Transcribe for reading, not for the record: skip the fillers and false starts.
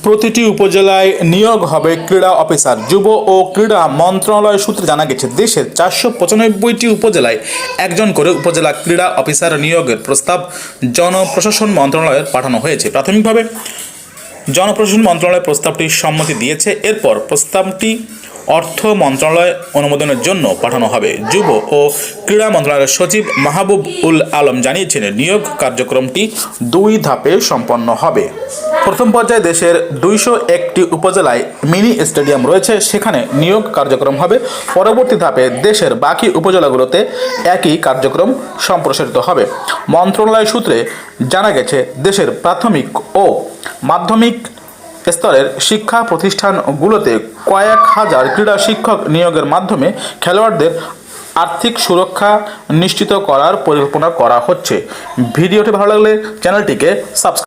প্রতিটি উপজেলায় নিয়োগ হবে ক্রীড়া অফিসার। যুব ও ক্রীড়া মন্ত্রণালয় সূত্রে জানা গেছে, দেশের 495টি উপজেলায় একজন করে উপজেলা ক্রীড়া অফিসার নিয়োগের প্রস্তাব জনপ্রশাসন মন্ত্রণালয়ে পাঠানো হয়েছে। প্রাথমিকভাবে জনপ্রশাসন মন্ত্রণালয় প্রস্তাবটি সম্মতি দিয়েছে। এরপর প্রস্তাবটি অর্থ মন্ত্রণালয় অনুমোদনের জন্য পাঠানো হবে। যুব ও ক্রীড়া মন্ত্রণালয়ের সচিব মাহবুব উল আলম জানিয়েছেন, নিয়োগ কার্যক্রমটি 2 ধাপে সম্পন্ন হবে। প্রথম পর্যায়ে দেশের 201টি উপজেলায় মিনি স্টেডিয়াম রয়েছে, সেখানে নিয়োগ কার্যক্রম হবে। পরবর্তী ধাপে দেশের বাকি উপজেলাগুলোতে একই কার্যক্রম সম্প্রসারিত হবে। মন্ত্রণালয় সূত্রে জানা গেছে, দেশের প্রাথমিক ও মাধ্যমিক স্তরের শিক্ষা প্রতিষ্ঠানগুলোতে কয়েক হাজার ক্রীড়া শিক্ষক নিয়োগের মাধ্যমে খেলোয়াড়দের আর্থিক সুরক্ষা নিশ্চিত করার পরিকল্পনা করা হচ্ছে। ভিডিওটি ভালো লাগলে চ্যানেলটিকে সাবস্ক্রাইব